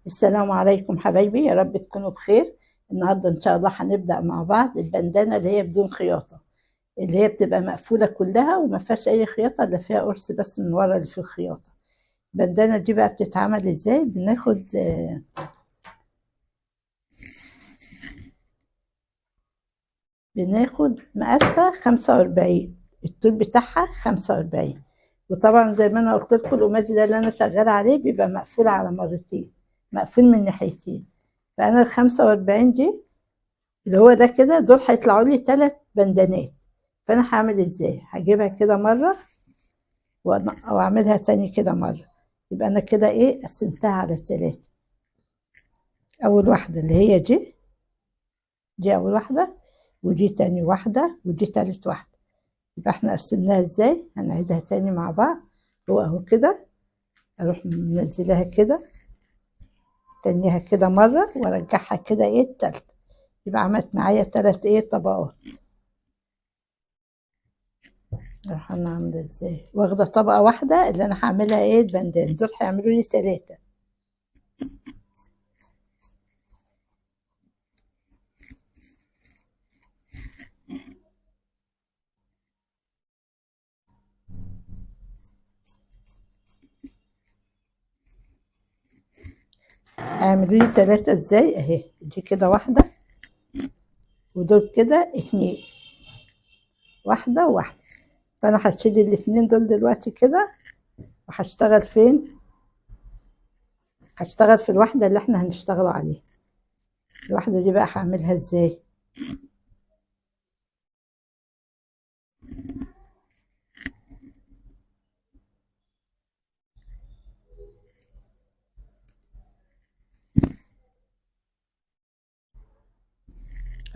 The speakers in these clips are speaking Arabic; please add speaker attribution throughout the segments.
Speaker 1: السلام عليكم حبايبي، يا رب تكونوا بخير. النهارده ان شاء الله هنبدأ مع بعض البندانة اللي هي بدون خياطة، اللي هي بتبقى مقفولة كلها وما فيهاش اي خياطة، الا فيها قرص بس من ورا اللي فيه الخياطة. البندانة دي بقى بتتعمل ازاي؟ بناخد مقاسها 45، الطول بتاعها 45. وطبعا زي ما انا قلت لكم القماش ده اللي انا شغالة عليه بيبقى مقفول على مرتين، مقفول من ناحيتين. فانا ال45 دي اللي هو ده كده، دول هيطلعوا لي 3 بندانات. فانا هعمل ازاي؟ هجيبها كده مره او اعملها تاني كده مره. يبقى انا كده ايه، قسمتها على 3. اول واحده اللي هي دي اول واحده، ودي تاني واحده، ودي تالت واحده. يبقى احنا قسمناها ازاي؟ هنعيدها تاني مع بعض. هو اهو كده، اروح منزلها كده، تانيها كده مره وارجعها كده ايه التالتة. يبقى عملت معايا 3 ايه طبقات. راح انا عامله ازاي؟ واخده طبقه واحده اللي انا هعملها ايه البندان، دول هيعملوا لي 3. هيعملوا لي 3 ازاي؟ اهي دي كده واحده، ودول كده 2، واحده وواحده. فانا هشيل الاتنين دول دلوقتي كده، وهشتغل فين؟ هشتغل في الواحده اللي احنا هنشتغل عليها. الواحده دي بقى هعملها ازاي؟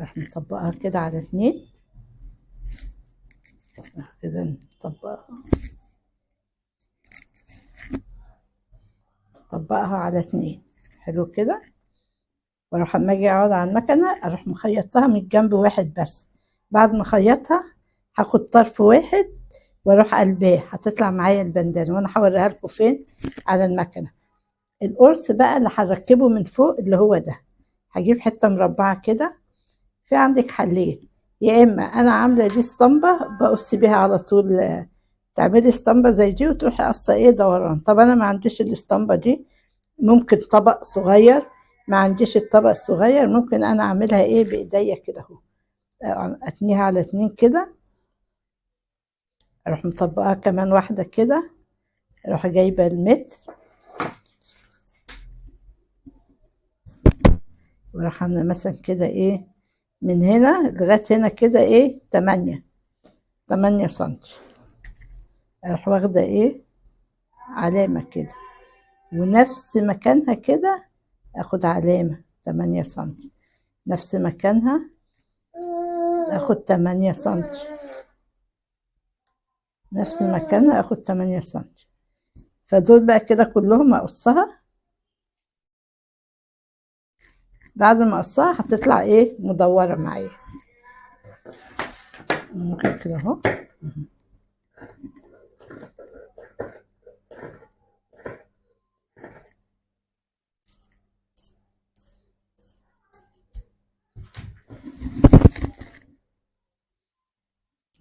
Speaker 1: راح نطبقها كده على 2. كده نطبقها على 2. حلو كده. واروح اما اجي اقعد على المكنه اروح مخيطها من جنب واحد بس. بعد ما اخيطها هاخد طرف واحد واروح قلباه، هتطلع معايا البندانه، وانا هوريها لكم فين على المكنه. القرص بقى اللي هنركبه من فوق اللي هو ده، هجيب حته مربعه كده. في عندك حلين، يا اما انا عامله دي اسطمبه بقص بيها على طول، تعملي اسطمبه زي دي وتروحي قصه ايه دوران. طب انا ما عنديش الاسطمبه دي، ممكن طبق صغير. ما عنديش الطبق الصغير، ممكن انا اعملها ايه بايديا كده اهو. اتنيها على 2 كده، اروح مطبقها كمان واحده كده، اروح جايبه المتر واروح عامله مثلا كده ايه، من هنا لغايه هنا كده ايه 8 سنتي. اروح واخده ايه علامه كده، ونفس مكانها كده اخد علامه 8 سنتي، نفس مكانها اخد 8 سنتي، نفس مكانها اخد 8 سنتي. فدول بقى كده كلهم اقصها. بعد ما اقصها هتطلع ايه مدوره معايا. ممكن كده اهو،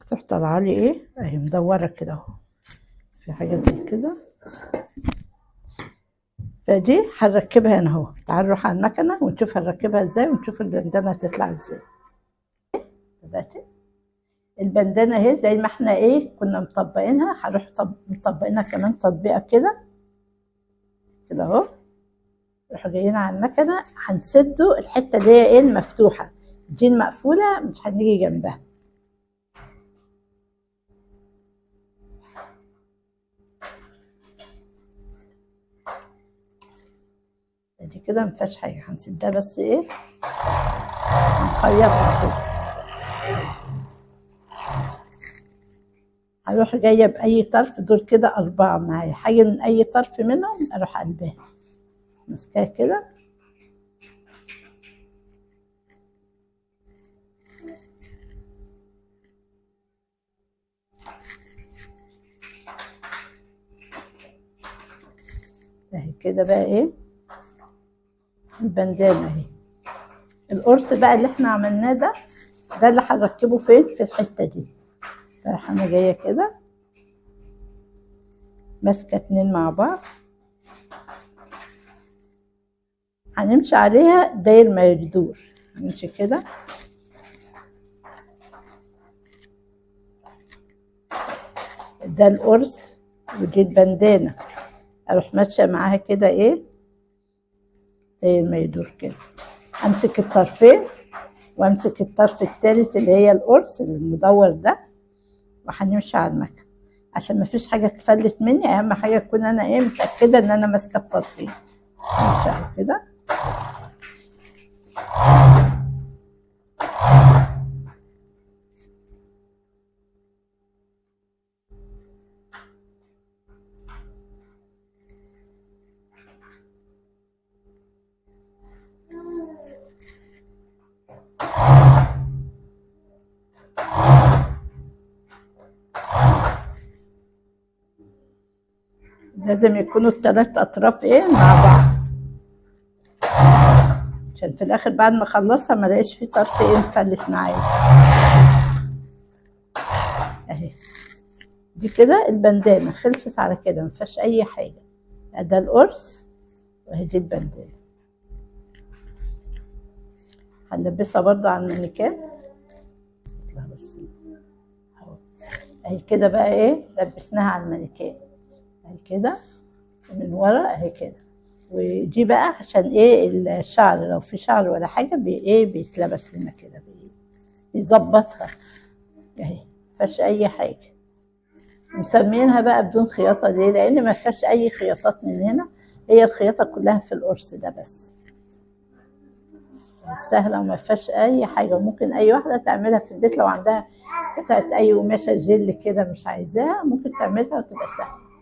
Speaker 1: تروح طالعه لي ايه اهي مدوره كده اهو. في حاجه زي كده. فدي هنركبها هنا اهو. تعالوا نروح على المكنه ونشوف هنركبها ازاي، ونشوف البندانه هتطلع ازاي. بدأت البندانه اهي زي ما احنا ايه كنا مطبقينها، هنروح مطبقينها كمان تطبيقه كده كده اهو. نروح جايين على المكنه هنسدوا الحته اللي هي ايه المفتوحه، دي المقفوله مش هنيجي جنبها. دي كده مفيهاش حاجه، هنسدها بس ايه، هنخيطها كده. هروح جايه باي طرف، دول كده 4 معايا، حاجه من اي طرف منهم اروح قلبها ماسكاها كده. اهي كده بقى ايه، البندانة اهي. القرص بقى اللي احنا عملناه ده اللي هنركبه فين؟ في الحتة دي. فراح انا جاية كده ماسكة اتنين مع بعض، هنمشي عليها داير ما يدور، هنمشي كده ده القرص ودي البندانة، اروح ماشية معاها كده ايه داير ما يدور كده، امسك الطرفين وامسك الطرف التالت اللي هي القرص المدور ده، وهنمشي على المكنة عشان مفيش حاجة تفلت مني. اهم حاجة اكون انا ايه متأكدة ان انا ماسكة الطرفين. همشي كده لازم يكونوا التلات اطراف ايه مع بعض، عشان في الاخر بعد ما اخلصها ما الاقيش في طرف ايه مفلت معايا. اهي دي كده البندانة خلصت على كده، مفيهاش اي حاجة. ده القرص واهي دي البندانة. هنلبسها برضو على المانيكان بس اهو. اهي كده بقى ايه لبسناها على المانيكان اهي كده من ورا اهي كده. ودي بقى عشان ايه الشعر لو في شعر ولا حاجة ايه بيتلبس لنا كده بيظبطها اهي، مفيهاش اي حاجة. مسمينها بقى بدون خياطة ليه؟ لان ما فيهاش اي خياطات من هنا، هي الخياطة كلها في القرص ده بس. سهلة وما فيهاش اي حاجة، وممكن اي واحدة تعملها في البيت لو عندها قطعة اي قماشة جل كده مش عايزاها ممكن تعملها وتبقى سهلة.